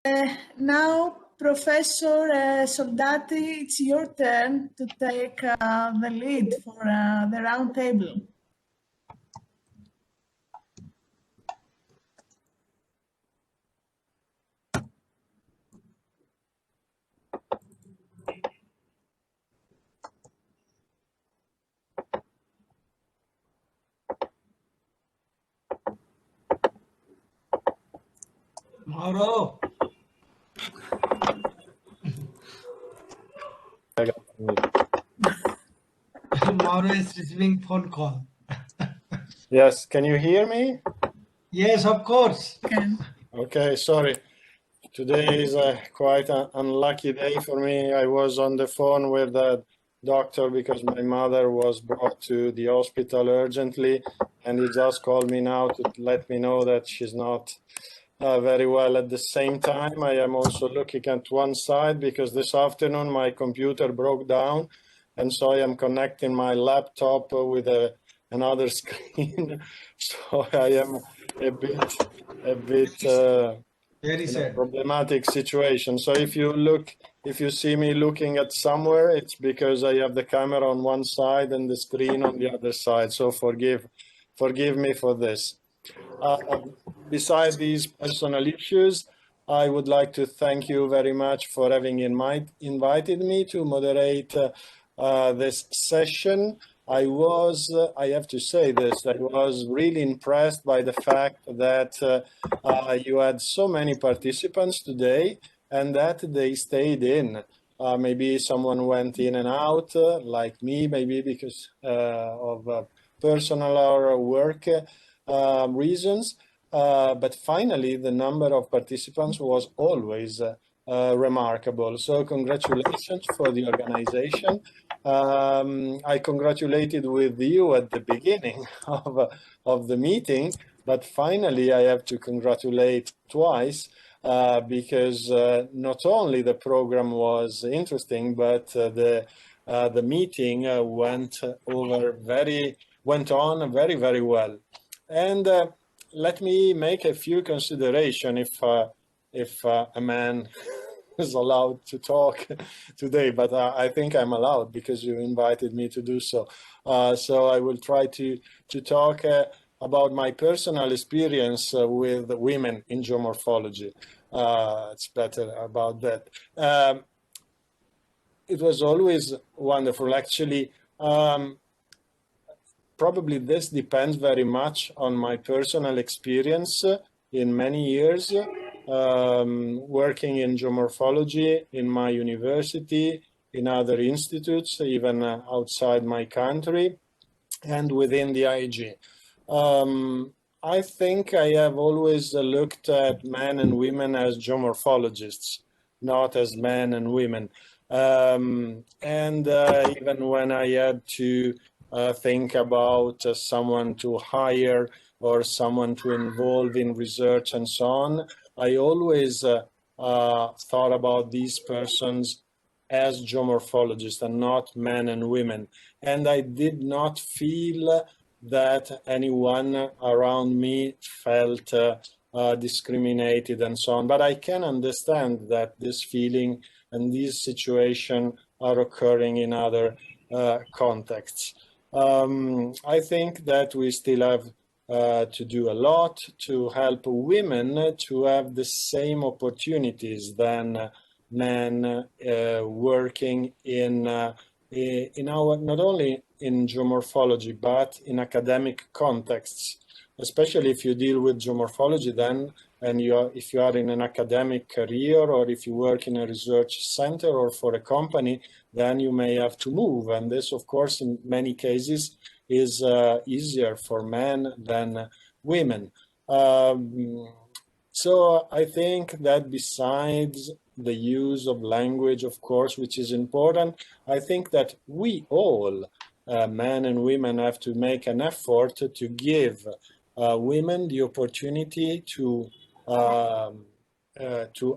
Now, Professor Soldati, it's your turn to take the lead for the round table. Mauro. Mauro is receiving phone call. Yes, can you hear me? Yes, of course. Okay, sorry. Today is quite an unlucky day for me. I was on the phone with the doctor because my mother was brought to the hospital urgently, and he just called me now to let me know that she's not very well. At the same time, I am also looking at one side because this afternoon my computer broke down, and so I am connecting my laptop with another screen. So I am a bit Very in a sad. problematic situation. So if you see me looking at somewhere, it's because I have the camera on one side and the screen on the other side. So forgive me for this. Besides these personal issues, I would like to thank you very much for having invited me to moderate this session. I have to say this, I was really impressed by the fact that you had so many participants today and that they stayed in. Maybe someone went in and out, like me, maybe because of personal or work reasons. But finally, the number of participants was always remarkable. So congratulations for the organization. I congratulated with you at the beginning of the meeting, but finally I have to congratulate twice because not only the program was interesting, but the meeting went on very, very well. And let me make a few considerations if a man is allowed to talk today, but I think I'm allowed because you invited me to do so. So I will try to talk about my personal experience with women in geomorphology. It's better about that. It was always wonderful, actually. Probably this depends very much on my personal experience in many years working in geomorphology in my university, in other institutes, even outside my country, and within the IG. I think I have always looked at men and women as geomorphologists, not as men and women. And even when I had to think about someone to hire or someone to involve in research and so on, I always thought about these persons as geomorphologists and not men and women. And I did not feel that anyone around me felt discriminated and so on. But I can understand that this feeling and this situation are occurring in other contexts. I think that we still have to do a lot to help women to have the same opportunities than men working in our, not only in geomorphology, but in academic contexts, especially if you deal with geomorphology then, and if you are in an academic career or if you work in a research center or for a company, then you may have to move. And this, of course, in many cases is easier for men than women. So I think that besides the use of language, of course, which is important, I think that we all, men and women, have to make an effort to give women the opportunity to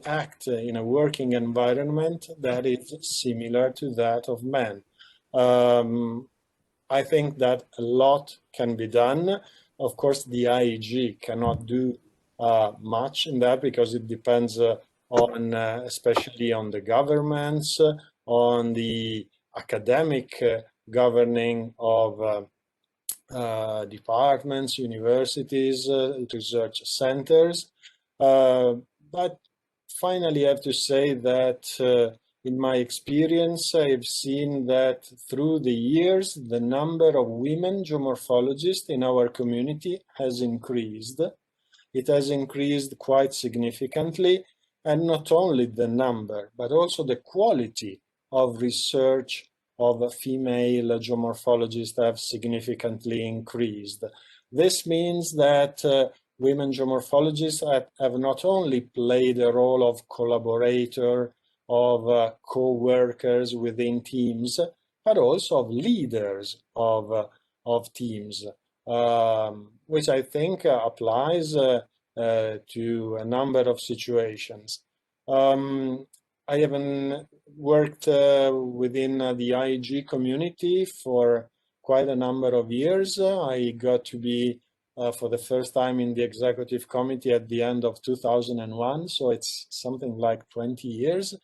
act in a working environment that is similar to that of men. I think that a lot can be done. Of course, the IEG cannot do much in that because it depends on especially on the governments, on the academic governing of departments, universities, research centers. But finally, I have to say that in my experience, I've seen that through the years, the number of women geomorphologists in our community has increased. It has increased quite significantly, and not only the number, but also the quality of research of female geomorphologists have significantly increased. This means that women geomorphologists have not only played a role of collaborator, of co-workers within teams, but also of leaders of teams, which I think applies to a number of situations. I haven't worked within the IEG community for quite a number of years. I got to be for the first time in the executive committee at the end of 2001, so it's something like 20 years,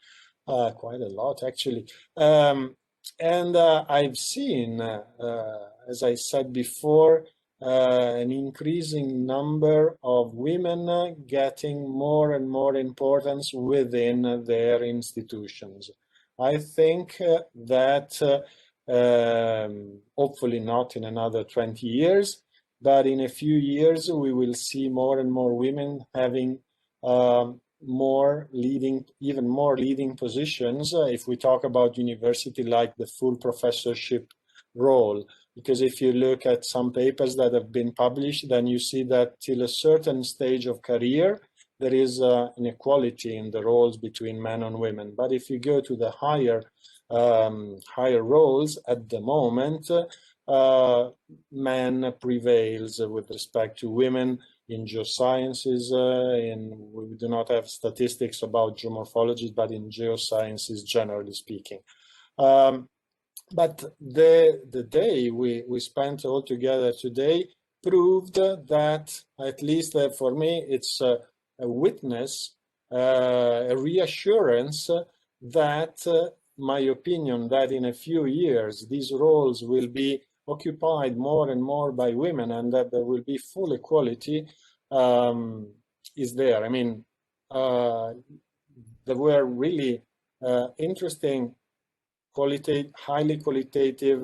quite a lot actually. And I've seen, as I said before, an increasing number of women getting more and more importance within their institutions. I think that hopefully not in another 20 years, but in a few years we will see more and more women having even more leading positions if we talk about university, like the full professorship role. Because if you look at some papers that have been published, then you see that till a certain stage of career, there is inequality in the roles between men and women. But if you go to the higher roles at the moment, men prevails with respect to women in geosciences. We do not have statistics about geomorphology, but in geosciences, generally speaking. But the day we spent all together today proved that, at least for me, it's a witness, a reassurance that my opinion that in a few years these roles will be occupied more and more by women and that there will be full equality is there. I mean, there were really interesting highly qualitative,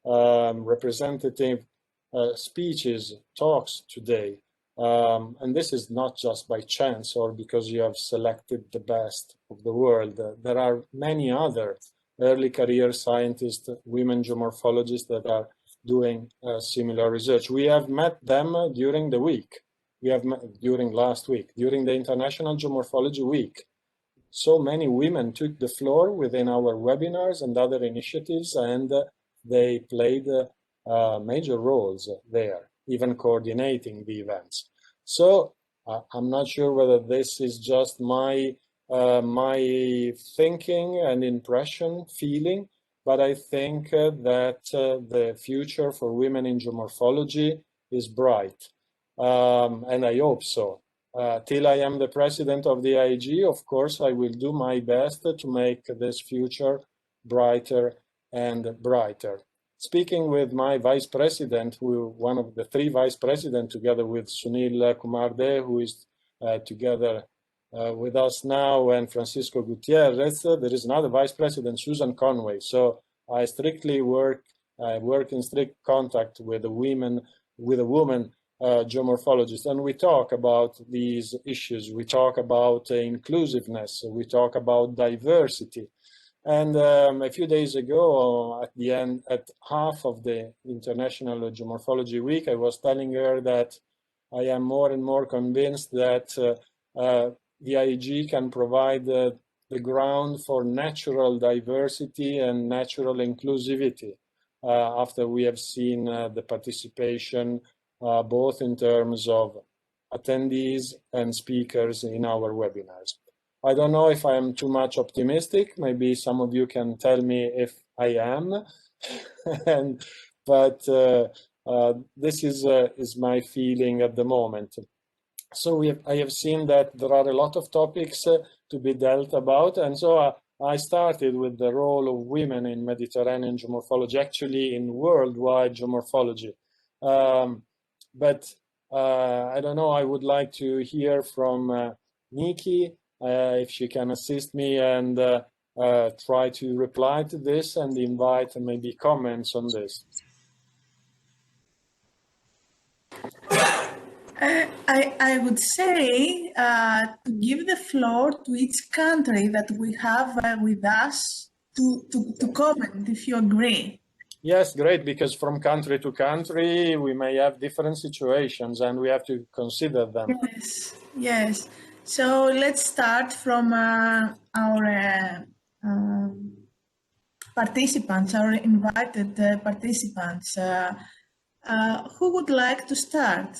representative speeches, talks today. And this is not just by chance or because you have selected the best of the world. There are many other early career scientists, women geomorphologists that are doing similar research. We have met them during the week. We have met during last week, during the International Geomorphology Week. So many women took the floor within our webinars and other initiatives, and they played major roles there, even coordinating the events. So I'm not sure whether this is just my thinking and impression, feeling, but I think that the future for women in geomorphology is bright, and I hope so. Till I am the president of the IEG, of course, I will do my best to make this future brighter and brighter. Speaking with my vice president, one of the three vice presidents, together with Sunil Kumarde, who is together with us now, and Francisco Gutierrez, there is another vice president, Susan Conway. So I work in strict contact with a woman geomorphologist, and we talk about these issues. We talk about inclusiveness. We talk about diversity. And a few days ago, at half of the International Geomorphology Week, I was telling her that I am more and more convinced that the IEG can provide the ground for natural diversity and natural inclusivity after we have seen the participation both in terms of attendees and speakers in our webinars. I don't know if I am too much optimistic. Maybe some of you can tell me if I am. But this is my feeling at the moment. So I have seen that there are a lot of topics to be dealt about. And so I started with the role of women in Mediterranean geomorphology, actually in worldwide geomorphology. But I don't know, I would like to hear from Nikki, if she can assist me and try to reply to this and invite maybe comments on this. I would say to give the floor to each country that we have with us to comment, if you agree. Yes, great, because from country to country, we may have different situations and we have to consider them. Yes, yes. So let's start from our participants, our invited participants. Who would like to start?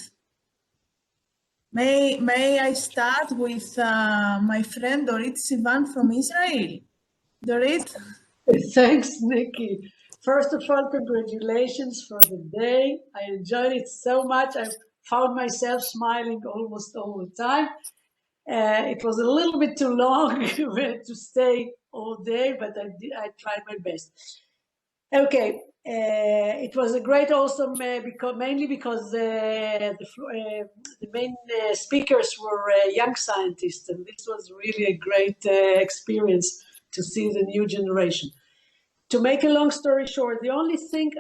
May I start with my friend Dorit Sivan from Israel? Dorit? Thanks, Nikki. First of all, congratulations for the day. I enjoyed it so much. I found myself smiling almost all the time. It was a little bit too long to stay all day, but I tried my best. Okay, it was a great, awesome, mainly because the main speakers were young scientists, and this was really a great experience to see the new generation. To make a long story short, the only thing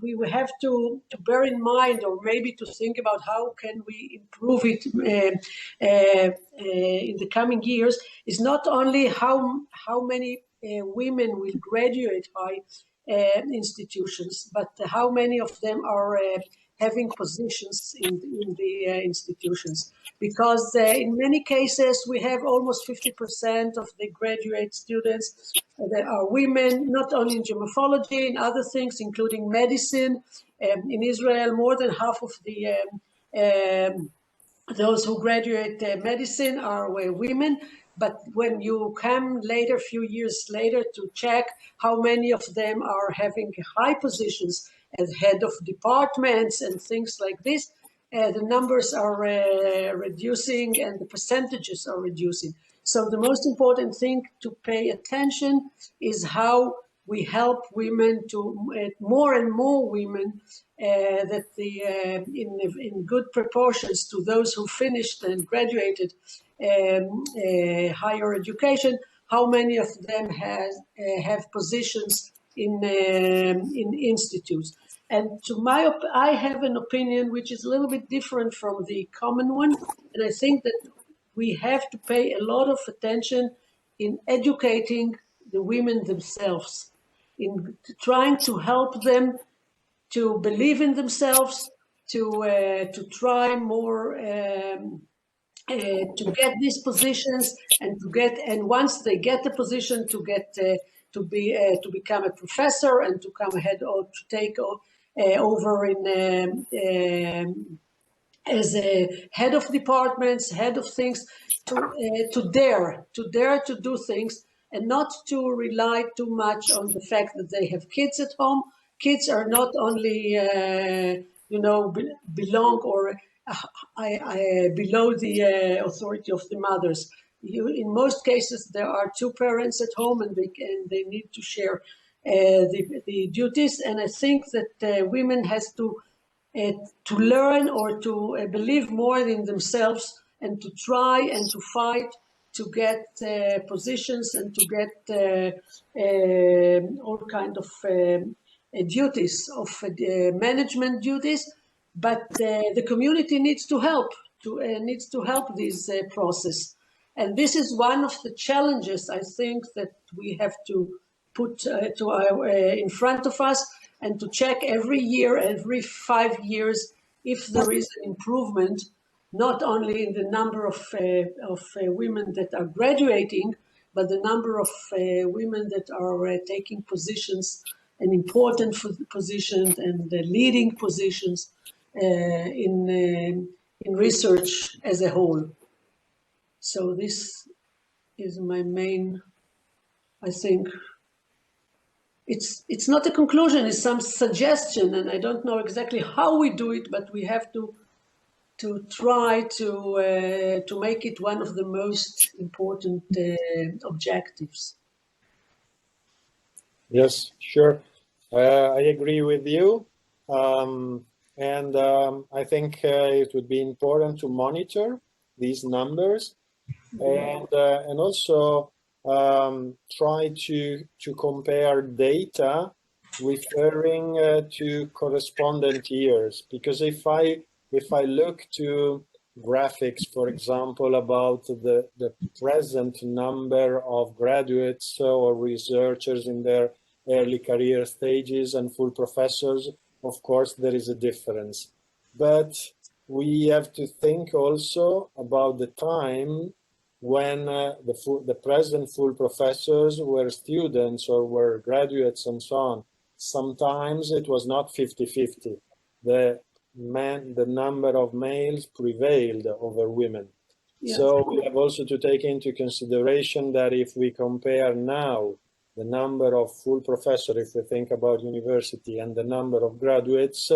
we will have to bear in mind, or maybe to think about how can we improve it in the coming years, is not only how many women will graduate by institutions, but how many of them are having positions in the institutions. Because in many cases, we have almost 50% of the graduate students that are women, not only in geomorphology, in other things, including medicine. In Israel, more than half of the those who graduate medicine are women. But when you come later, a few years later, to check how many of them are having high positions as head of departments and things like this, the numbers are reducing and the percentages are reducing. So the most important thing to pay attention is how we help women to more and more women that in good proportions to those who finished and graduated higher education, how many of them have positions in institutes. And I have an opinion which is a little bit different from the common one, and I think that we have to pay a lot of attention in educating the women themselves, in trying to help them to believe in themselves, to try more to get these positions, and once they get the position, to become a professor and to come ahead or to take over in as a head of departments, head of things, to dare to do things and not to rely too much on the fact that they have kids at home. Kids are not only belong or below the authority of the mothers. In most cases, there are two parents at home, and they need to share the duties. And I think that women has to learn or to believe more in themselves and to try and to fight to get positions and to get all kind of duties of management duties. But the community needs to help this process. And this is one of the challenges I think that we have to put in front of us, and to check every year, every 5 years, if there is an improvement, not only in the number of women that are graduating, but the number of women that are taking positions, and important positions, and leading positions in research as a whole. So this is my main, I think. It's not a conclusion, it's some suggestion, and I don't know exactly how we do it, but we have to to try to make it one of the most important objectives. Yes, sure. I agree with you. I think it would be important to monitor these numbers and also try to compare data referring to correspondent years. Because if I look to graphics, for example, about the present number of graduates or researchers in their early career stages and full professors, of course, there is a difference. But we have to think also about the time when the present full professors were students or were graduates and so on. Sometimes it was not 50-50. The number of males prevailed over women. Yes. So we have also to take into consideration that if we compare now the number of full professors, if we think about university, and the number of graduates,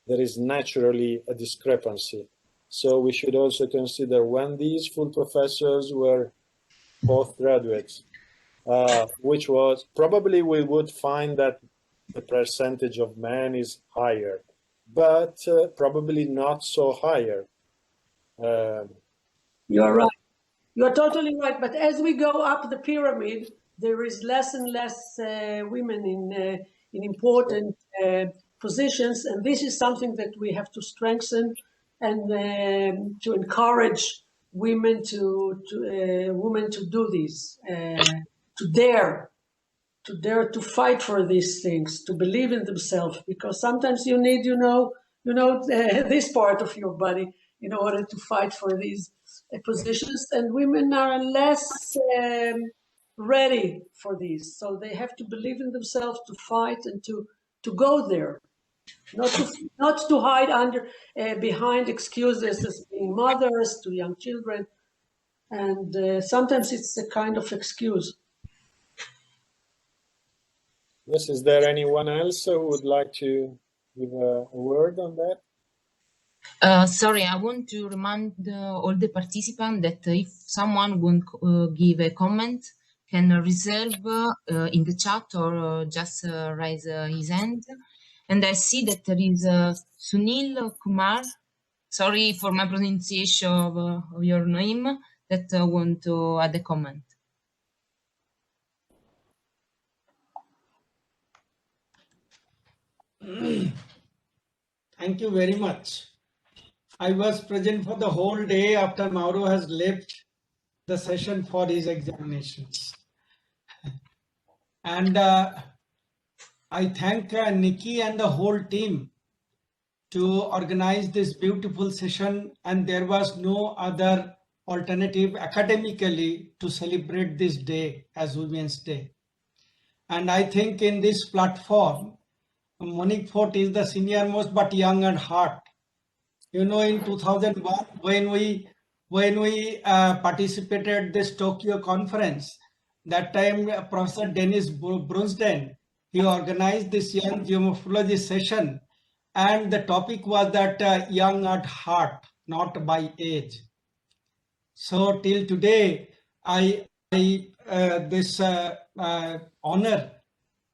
there is naturally a discrepancy. So we should also consider when these full professors were postgraduates, which was probably we would find that the percentage of men is higher, but probably not so higher. You're right. You're totally right. But as we go up the pyramid, there is less and less women in important positions, and this is something that we have to strengthen and to encourage women to do this, to dare to fight for these things, to believe in themselves, because sometimes you need, this part of your body in order to fight for these positions, and women are less ready for these. So they have to believe in themselves to fight and to go there, not to hide under behind excuses as being mothers to young children, and sometimes it's a kind of excuse. Yes, is there anyone else who would like to give a word on that? Sorry, I want to remind all the participants that if someone wants give a comment, can reserve in the chat or just raise his hand. And I see that there is Sunil Kumar. Sorry for my pronunciation of your name. That want to add a comment. Thank you very much. I was present for the whole day after Mauro has left the session for his examinations. And I thank Nikki and the whole team to organize this beautiful session, and there was no other alternative academically to celebrate this day as Women's Day. And I think in this platform, Monique Fort is the senior most but young at heart. In 2001, when we participated this Tokyo conference, that time Professor Dennis Brunsden, he organized this young geomorphology session, and the topic was that young at heart, not by age. So till today, I honor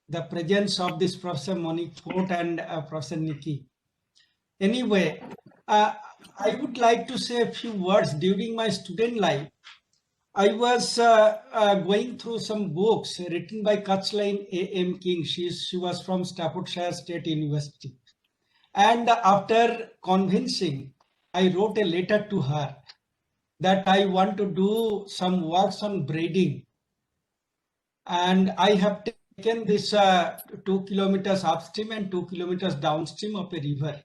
the presence of this Professor Monique Fort and Professor Nikki. Anyway, I would like to say a few words. During my student life, I was going through some books written by Kathleen A.M. King. She was from Staffordshire State University. And after convincing, I wrote a letter to her that I want to do some works on braiding. And I have taken this 2 kilometers upstream and 2 kilometers downstream of a river.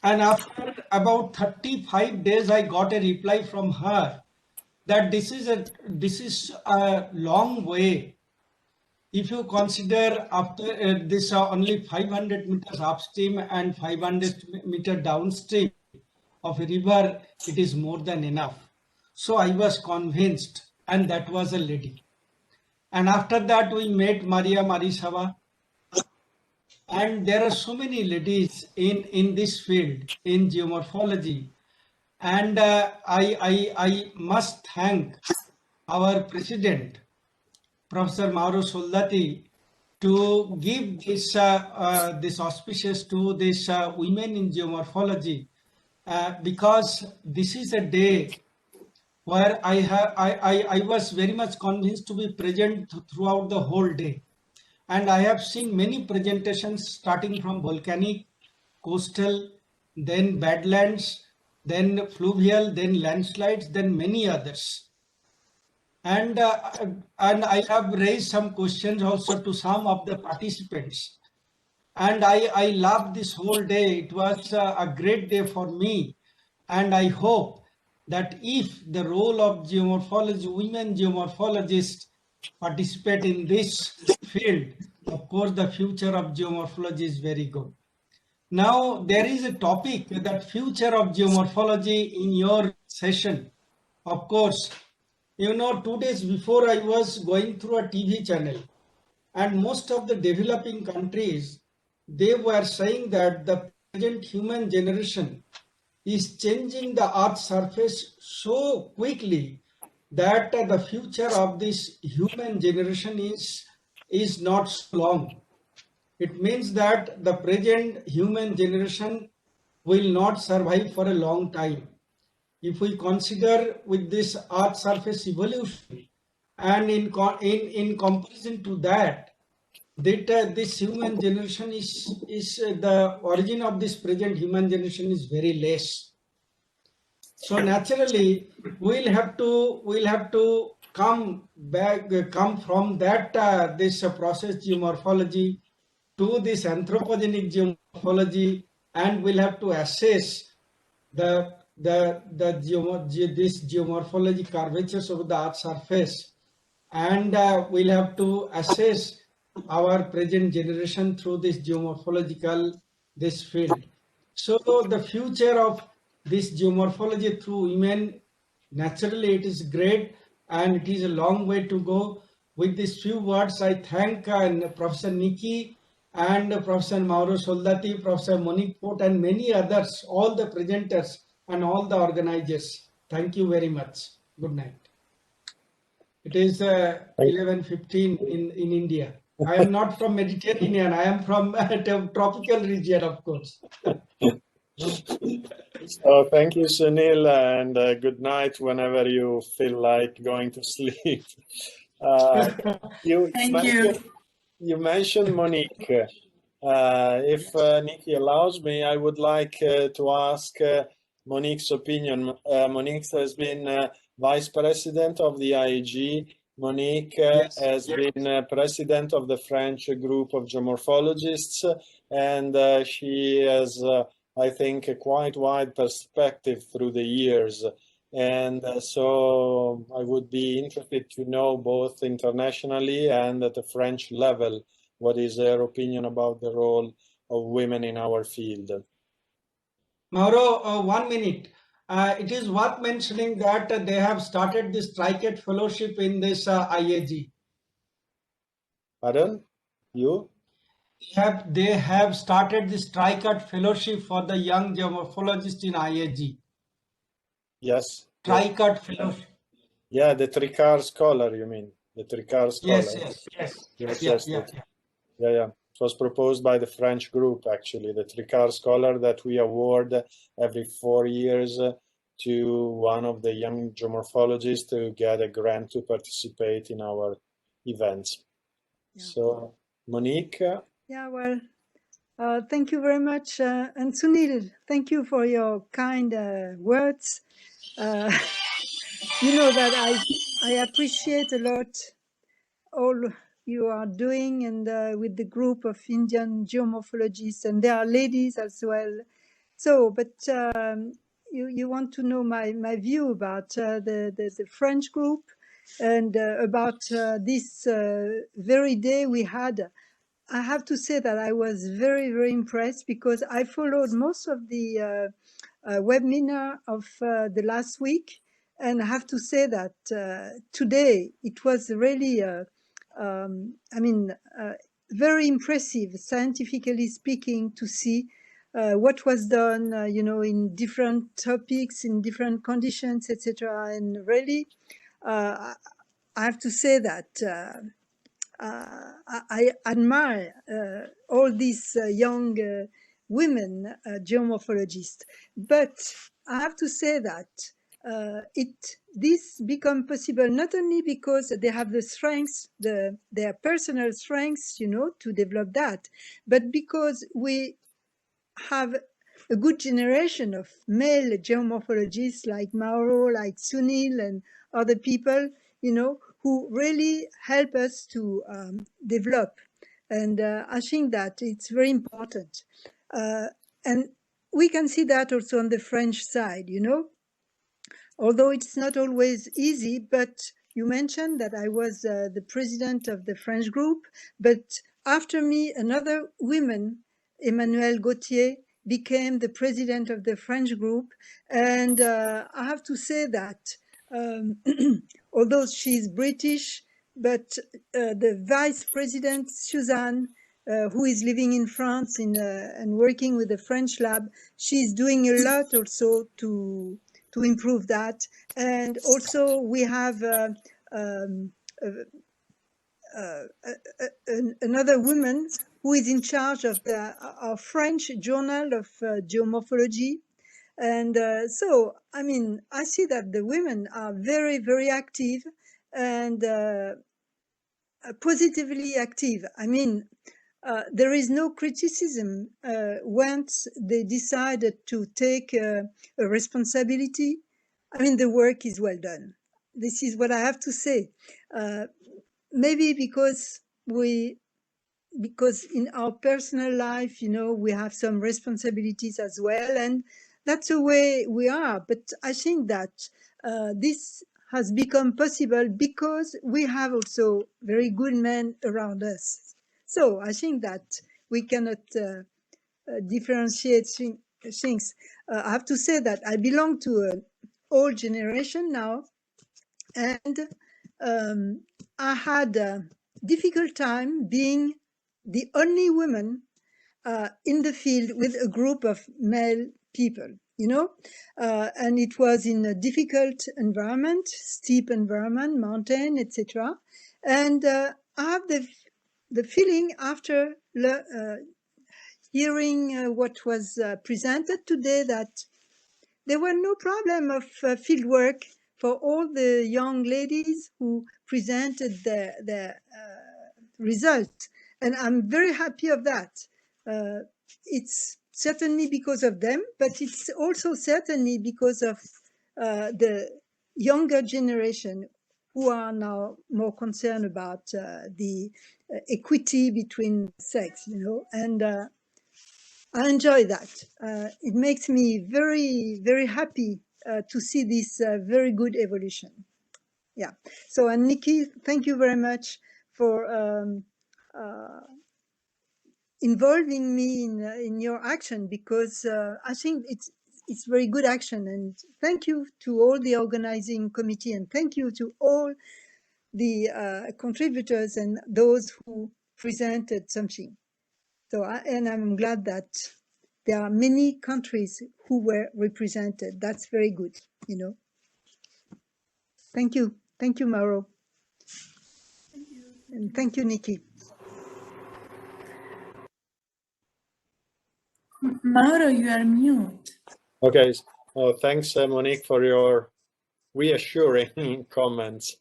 And after about 35 days, I got a reply from her that this is a long way. If you consider after this only 500 meters upstream and 500 meters downstream of a river, it is more than enough. So I was convinced, and that was a lady. And after that, we met Maria Marisava. And there are so many ladies in this field, in geomorphology. And I must thank our president, Professor Mauro Soldati, to give this auspicious to this women in geomorphology, because this is a day where I was very much convinced to be present throughout the whole day. And I have seen many presentations starting from volcanic, coastal, then badlands, then fluvial, then landslides, then many others. And I have raised some questions also to some of the participants. And I loved this whole day. It was a great day for me. And I hope that if the role of geomorphology, women geomorphologists participate in this field, of course, the future of geomorphology is very good. Now, there is a topic that future of geomorphology in your session. Of course, you know, 2 days before I was going through a TV channel, and most of the developing countries, they were saying that the present human generation is changing the earth's surface so quickly that the future of this human generation is not so long. It means that the present human generation will not survive for a long time. If we consider with this earth surface evolution, and in comparison to that, this human generation is the origin of this present human generation is very less. So naturally, we'll have to come back, come from that this process geomorphology to this anthropogenic geomorphology, and we'll have to assess this geomorphology curvatures of the earth surface, and we'll have to assess our present generation through this geomorphological this field. So the future of this geomorphology through women, naturally it is great, and it is a long way to go. With these few words, I thank Professor Nikki and Professor Mauro Soldati, Professor Monique Port, and many others, all the presenters and all the organizers. Thank you very much. Good night. It is 11:15 in India. I am not from Mediterranean. I am from a tropical region, of course. So thank you, Sunil, and good night whenever you feel like going to sleep. Thank you. You mentioned Monique. If Nikki allows me, I would like to ask Monique's opinion. Monique has been vice president of the IAG. Monique Yes. has been president of the French group of geomorphologists, and she has, I think, a quite wide perspective through the years. And so I would be interested to know, both internationally and at the French level, what is their opinion about the role of women in our field. Mauro, 1 minute. It is worth mentioning that they have started this TriCAT fellowship in this IAG. Pardon? You? They have started this TriCAT fellowship for the young geomorphologists in IAG. Yes. TriCAT fellowship. Yeah, the Tricard scholar, you mean? The Tricard scholar. Yes. Yeah. It was proposed by the French group, actually, the Tricard scholar that we award every 4 years to one of the young geomorphologists to get a grant to participate in our events. Yeah. So, Monique? Yeah, well, thank you very much. And Sunil, thank you for your kind words. You know that I appreciate a lot all you are doing, and with the group of Indian geomorphologists, and there are ladies as well. So, but you want to know my view about the French group, and about this very day we had. I have to say that I was very, very impressed, because I followed most of the webinar of the last week, and I have to say that today it was really, very impressive, scientifically speaking, to see what was done, you know, in different topics, in different conditions, etc. And really, I have to say that I admire all these young women geomorphologists, but I have to say that this become possible not only because they have the strengths, their personal strengths, you know, to develop that, but because we have a good generation of male geomorphologists like Mauro, like Sunil, and other people, you know, who really help us to develop. And I think that it's very important. And we can see that also on the French side, you know, although it's not always easy. But you mentioned that I was the president of the French group, but after me, another woman, Emmanuelle Gauthier, became the president of the French group. And I have to say that although she's British, but the vice president, Suzanne, who is living in France and working with the French lab, she's doing a lot also to improve that. And also we have another woman who is in charge of our French Journal of Geomorphology. And so, I mean, I see that the women are very, very active and positively active. I mean, there is no criticism once they decided to take a responsibility. I mean, the work is well done. This is what I have to say. Maybe because in our personal life, you know, we have some responsibilities as well, and that's the way we are. But I think that this has become possible because we have also very good men around us. So I think that we cannot differentiate things. I have to say that I belong to an old generation now, and I had a difficult time being the only woman in the field with a group of male people, you know, and it was in a difficult environment, steep environment, mountain, etc. And I have the feeling after hearing what was presented today that there were no problem of field work for all the young ladies who presented their results. And I'm very happy of that. It's certainly because of them, but it's also certainly because of the younger generation who are now more concerned about the equity between sex, you know, and I enjoy that. It makes me very, very happy to see this very good evolution. Yeah. So, and Nikki, thank you very much for involving me in your action, because I think it's very good action. And thank you to all the organizing committee, and thank you to all the contributors and those who presented something. So, and I'm glad that there are many countries who were represented. That's very good, you know. Thank you. Thank you, Mauro. Thank you. And thank you, Nikki. Mauro, you are mute. Okay. Thanks, Monique, for your reassuring comments.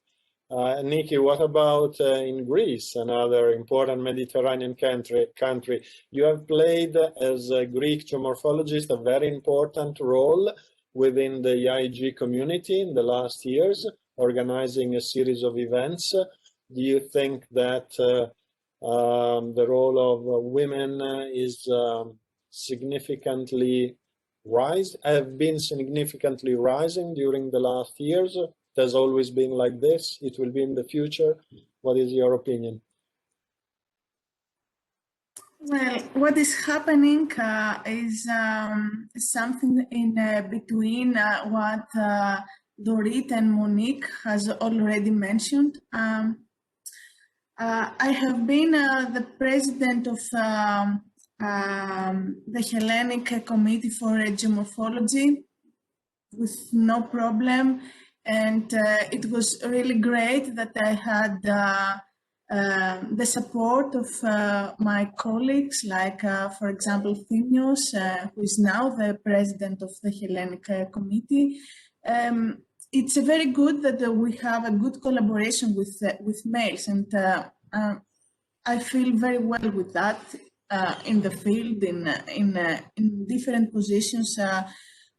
Nikki, what about in Greece, another important Mediterranean country? You have played as a Greek geomorphologist a very important role within the IEG community in the last years, organizing a series of events. Do you think that the role of women is significantly have been significantly rising during the last years? It has always been like this. It will be in the future. What is your opinion? Well, what is happening is something in between what Dorit and Monique has already mentioned. I have been the president of the Hellenic Committee for Geomorphology with no problem, and it was really great that I had the support of my colleagues, like, for example, Thimios, who is now the president of the Hellenic Committee. It's very good that we have a good collaboration with males, and I feel very well with that in the field, in different positions I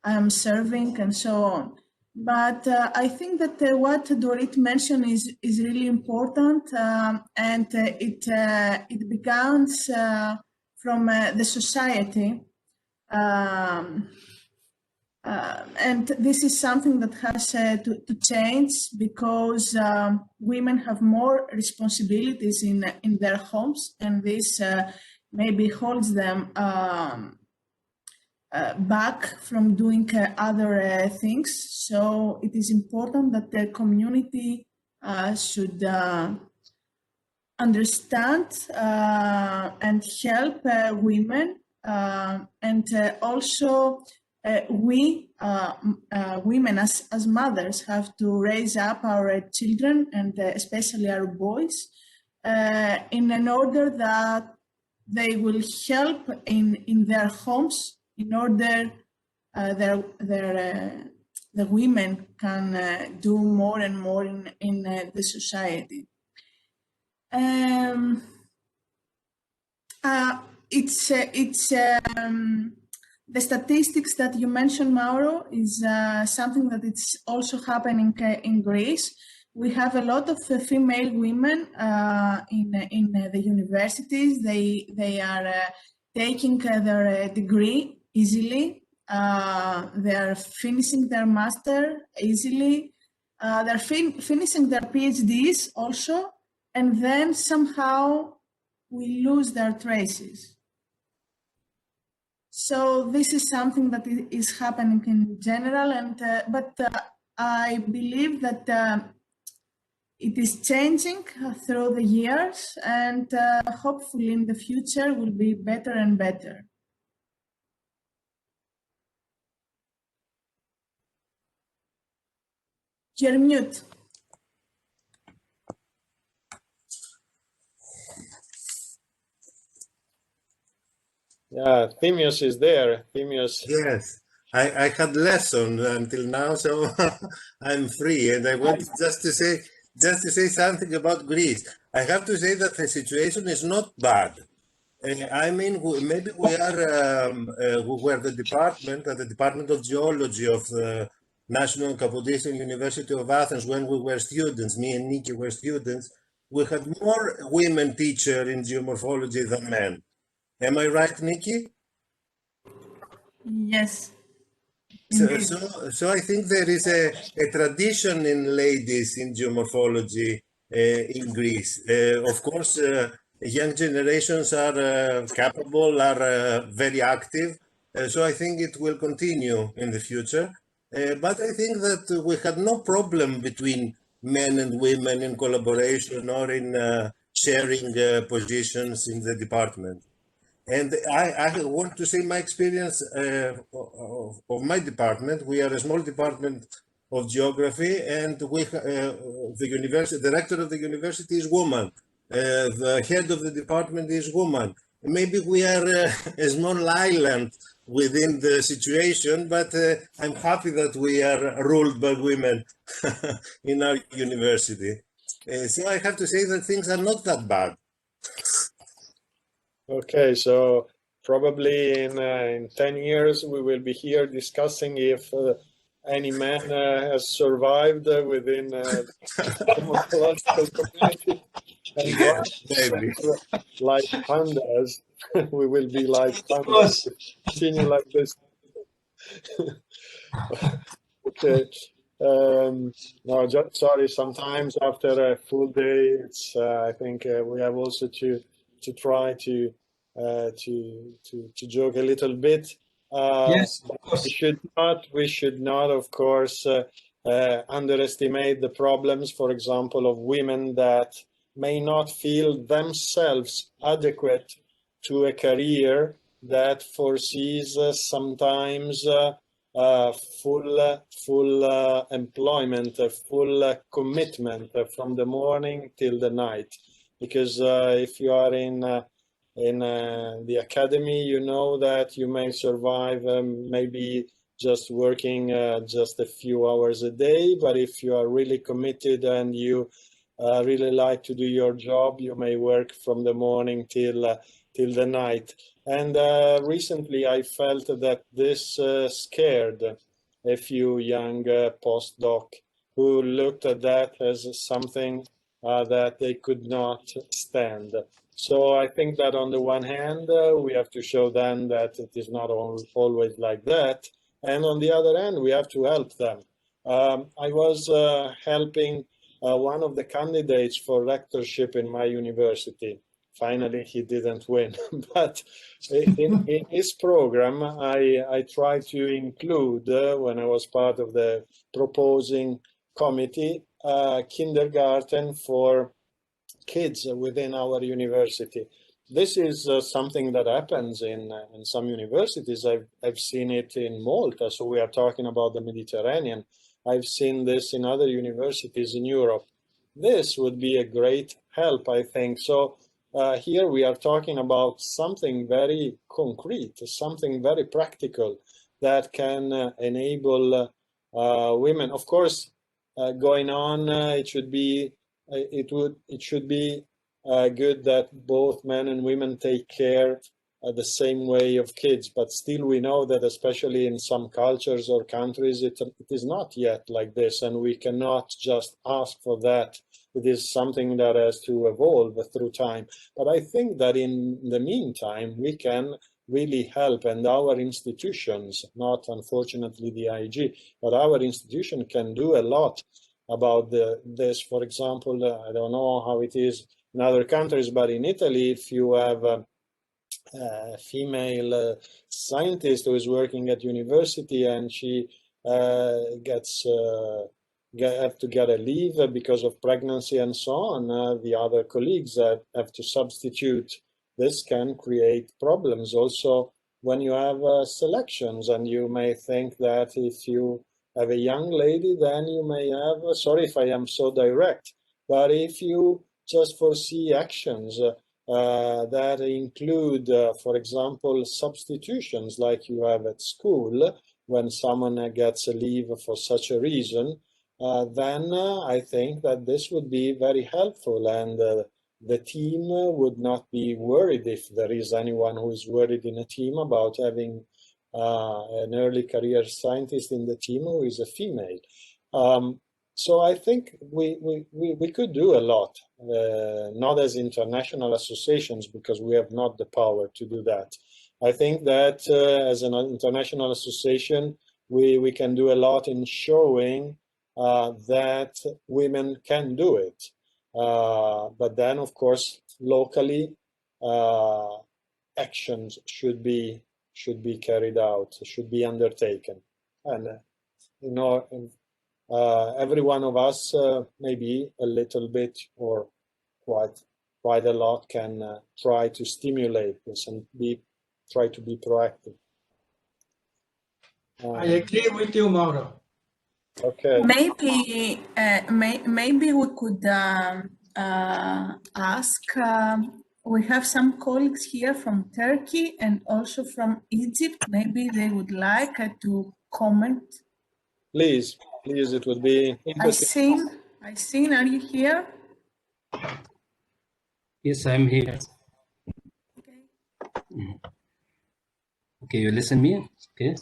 am serving, and so on. But I think that what Dorit mentioned is really important, and it begins from the society. And this is something that has to change, because women have more responsibilities in their homes, and this maybe holds them back from doing other things. So it is important that the community should understand and help women, and also we women as mothers have to raise up our children, and especially our boys, in order that they will help in their homes, in order the women can do more and more in the society. The statistics that you mentioned, Mauro, is something that it's also happening in Greece. We have a lot of female women in the universities. They are taking their degree easily. They are finishing their master easily. They're finishing their PhDs also, and then somehow we lose their traces. So this is something that is happening in general, and but I believe that it is changing through the years, and hopefully in the future will be better and better. You're mute. Yeah, Thimios is there. Thimios. Yes, I had lesson until now, so I'm free, and I want just to say something about Greece. I have to say that the situation is not bad. I mean, maybe we were the Department of Geology of the National Kapodisian University of Athens, when we were students, me and Nikki were students, we had more women teachers in geomorphology than men. Am I right, Nikki? Yes. So I think there is a tradition in ladies in geomorphology in Greece. Of course, young generations are capable, are very active. So I think it will continue in the future. But I think that we had no problem between men and women in collaboration or in sharing positions in the department. And I want to say my experience of my department. We are a small department of geography, and the director of the university is woman. The head of the department is woman. Maybe we are a small island within the situation, but I'm happy that we are ruled by women in our university. So I have to say that things are not that bad. Okay, so probably in 10 years we will be here discussing if any man has survived within the geomorphological community, and Maybe. like pandas, we will be like pandas. Continue like this. Okay. No, just sorry. Sometimes after a full day, it's I think we have also to try to joke a little bit. Yes, of course. We should not, of course, underestimate the problems, for example, of women that may not feel themselves adequate to a career that foresees sometimes full employment, full commitment from the morning till the night. Because if you are in the academy, you know that you may survive maybe just working just a few hours a day, but if you are really committed and you really like to do your job, you may work from the morning till the night. And recently I felt that this scared a few young postdoc who looked at that as something that they could not stand. So I think that on the one hand, we have to show them that it is not always like that. And on the other hand, we have to help them. I was helping one of the candidates for rectorship in my university. Finally, he didn't win, but in his program, I tried to include, when I was part of the proposing committee, kindergarten for kids within our university. This is something that happens in some universities. I've seen it in Malta, so we are talking about the Mediterranean. I've seen this in other universities in Europe. This would be a great help, I think. So here we are talking about something very concrete, something very practical that can enable women. Of course, going on, it should be good that both men and women take care the same way of kids, but still we know that especially in some cultures or countries it is not yet like this, and we cannot just ask for that. It is something that has to evolve through time. But I think that in the meantime we can really help, and our institutions, not unfortunately the IG, but our institution can do a lot about this. For example, I don't know how it is in other countries, but in Italy, if you have a female scientist who is working at university and she have to get a leave because of pregnancy and so on, the other colleagues have to substitute. This can create problems also when you have selections, and you may think that if you have a young lady, then you may have, sorry if I am so direct, but if you just foresee actions that include, for example, substitutions like you have at school when someone gets a leave for such a reason, then I think that this would be very helpful, and the team would not be worried, if there is anyone who is worried in a team about having an early career scientist in the team who is a female. So I think we could do a lot, not as international associations, because we have not the power to do that. I think that as an international association, we can do a lot in showing that women can do it. But then, of course, locally, actions should be carried out, should be undertaken. And, you know, every one of us, maybe a little bit or quite a lot, can try to stimulate this and try to be proactive. I agree with you, Mauro. Okay. Maybe we could ask. We have some colleagues here from Turkey and also from Egypt. Maybe they would like to comment. Please, it would be interesting. I seen. Are you here? Yes, I'm here. Okay. Okay, you listen me? Okay.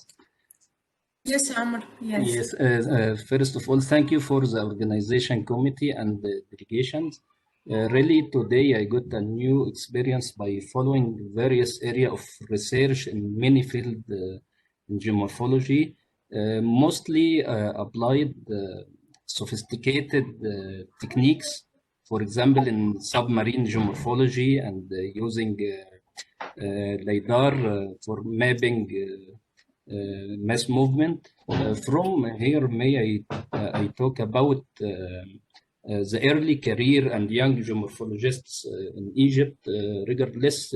Yes, Amr. Yes. Yes. First of all, thank you for the organization committee and the delegations. Really, today I got a new experience by following various areas of research in many fields in geomorphology, mostly applied sophisticated techniques, for example, in submarine geomorphology and using LiDAR for mapping mass movement. From here, may I talk about the early career and young geomorphologists in Egypt, regardless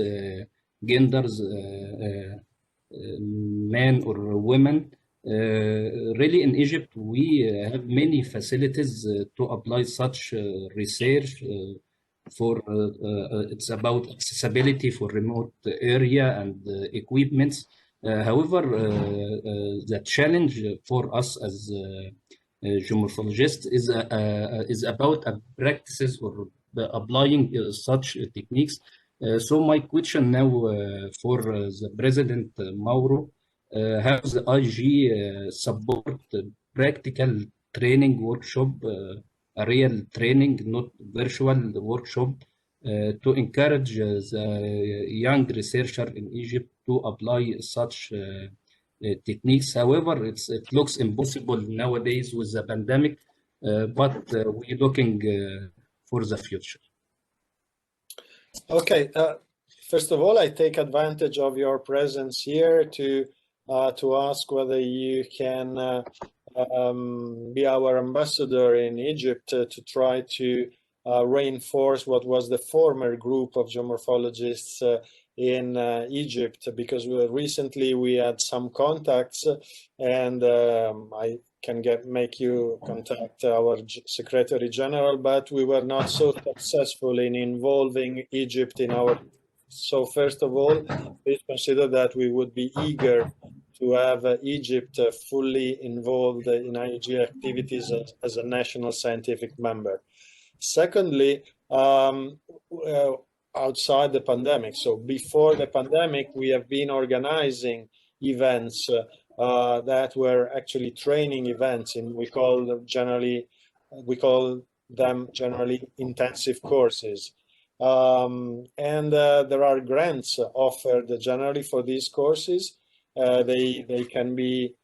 genders, men or women. Really, in Egypt, we have many facilities to apply such research. It's about accessibility for remote area and equipments. However, the challenge for us as geomorphologists is about practices or applying such techniques. So my question now for the President Mauro, how the IG support practical training workshop, a real training, not virtual workshop, to encourage the young researcher in Egypt to apply such techniques. However, it looks impossible nowadays with the pandemic, but we're looking for the future. Okay. First of all, I take advantage of your presence here to ask whether you can be our ambassador in Egypt to try to reinforce what was the former group of geomorphologists in Egypt, because recently we had some contacts, and I can make you contact our Secretary General, but we were not so successful in involving Egypt in our. So first of all, please consider that we would be eager to have Egypt fully involved in IG activities as a national scientific member. Secondly, outside the pandemic, so before the pandemic, we have been organizing events that were actually training events, and we call them generally intensive courses. And there are grants offered generally for these courses. They can be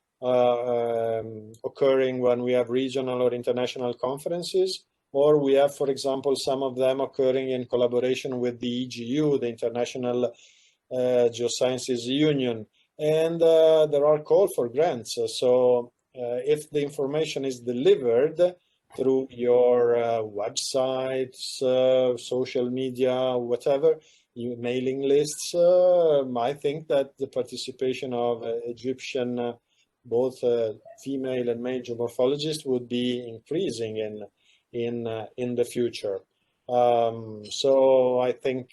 occurring when we have regional or international conferences, or we have, for example, some of them occurring in collaboration with the EGU, the International Geosciences Union, and there are calls for grants. So if the information is delivered through your websites, social media, whatever, mailing lists, I think that the participation of Egyptian, both female and male geomorphologists, would be increasing in the future. So I think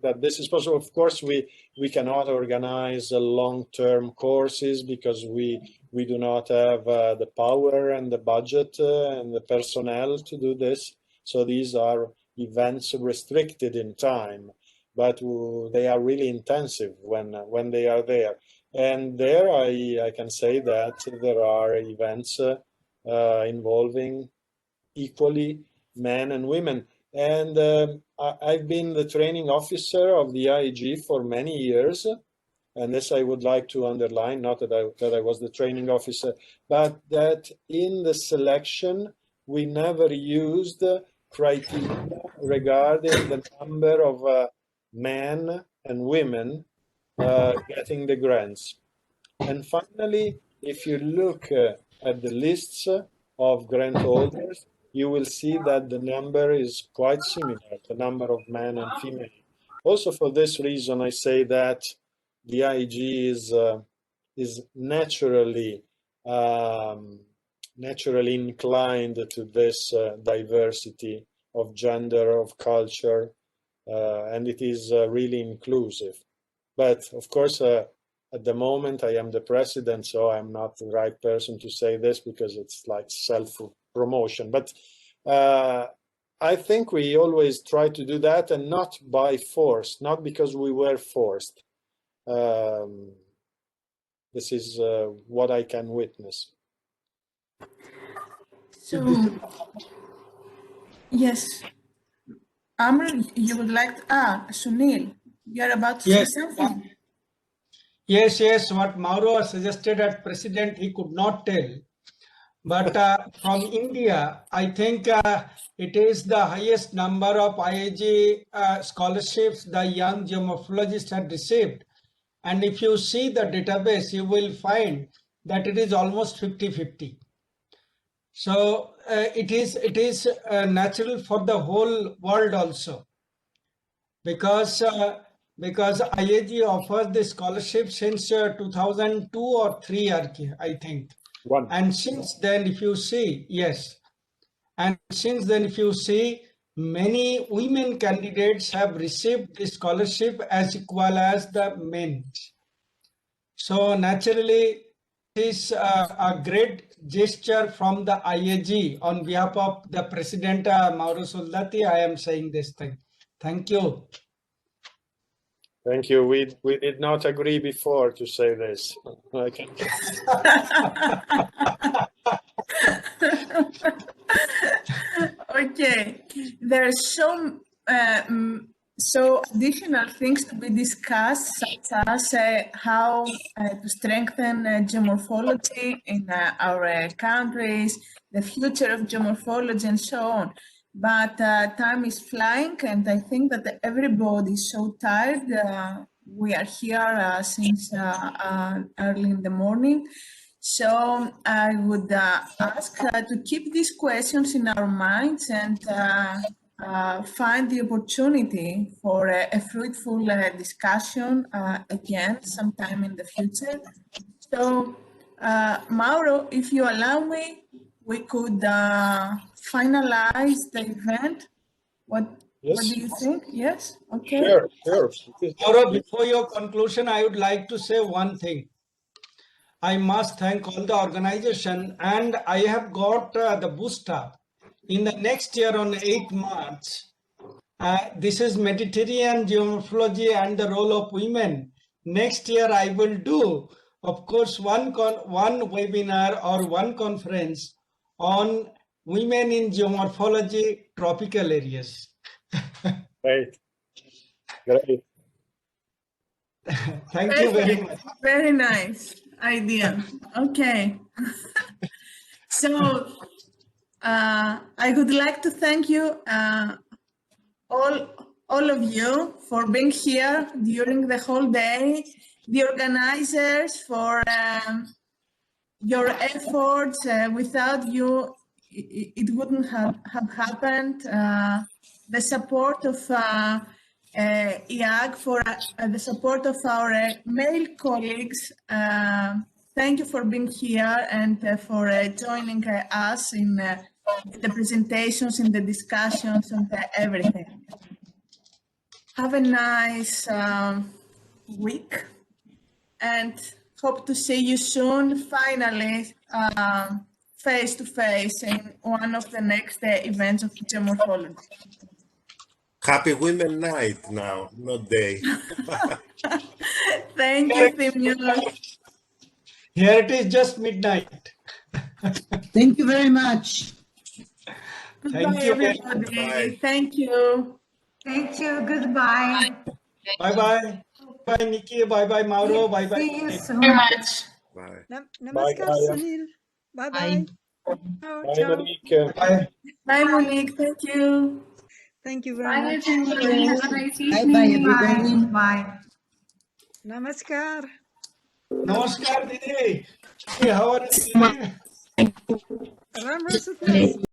that this is possible. Of course, we cannot organize long-term courses because we do not have the power and the budget and the personnel to do this. So these are events restricted in time, but they are really intensive when they are there. And there I can say that there are events involving equally men and women. And I've been the training officer of the IG for many years. And this I would like to underline, not that I was the training officer, but that in the selection, we never used criteria regarding the number of men and women getting the grants. And finally, if you look at the lists of grant holders, you will see that the number is quite similar, the number of men and female. Also, for this reason, I say that the IG is naturally inclined to this diversity of gender, of culture, and it is really inclusive. But of course, at the moment, I am the president, so I'm not the right person to say this because it's like self-promotion. But I think we always try to do that, and not by force, not because we were forced. This is what I can witness. So, yes. Amr, you would like Sunil, you're about to say something. Yes, what Mauro suggested as president, he could not tell. But from India, I think it is the highest number of IIG scholarships the young geomorphologists had received. And if you see the database, you will find that it is almost 50-50. So it is natural for the whole world also, because IAG offers the scholarship since 2002 or 3, I think. One. And since then, if you see, yes, and since then, if you see, many women candidates have received the scholarship as equal as the men. So naturally, it is a great gesture from the IAG on behalf of the President Mauro Soldati. I am saying this thing. Thank you. Thank you. We did not agree before to say this. Okay, there are so additional things to be discussed, such as how to strengthen geomorphology in our countries, the future of geomorphology, and so on. But time is flying, and I think that everybody is so tired. We are here since early in the morning. So I would ask to keep these questions in our minds and find the opportunity for a fruitful discussion again sometime in the future. So Mauro, if you allow me, we could finalize the event. What do you think? Yes? Okay. Sure. Mauro, before your conclusion, I would like to say one thing. I must thank all the organization, and I have got the booster in the next year on 8 March. This is Mediterranean geomorphology and the role of women. Next year I will do, of course, one webinar or one conference on women in geomorphology tropical areas. Great. Thank you very much. Very nice idea. Okay. So I would like to thank you, all of you, for being here during the whole day, the organizers for your efforts. Without you, it wouldn't have happened. The support of IAG, for the support of our male colleagues. Thank you for being here and for joining us in the presentations, in the discussions, and everything. Have a nice week, and hope to see you soon, finally, face to face in one of the next events of geomorphology. Happy Women Night now, not day. Thank you, Thimios. Here it is just midnight. Thank you very much. Thank you, everybody. Bye. Thank you. Thank you. Goodbye. Bye-bye. Bye, Nikki. Bye-bye, Mauro. Bye-bye. See you soon. Bye. Namaskar, Sunil. Bye-bye. Ciao, Bye, ciao. Monique. Bye. Bye, Monique. Thank you. Thank you very much. Have a nice Bye-bye, evening. everybody. Bye. Namaskar. Namaskar, Didi. Hey, how are you, Didi? Ram Rasatna.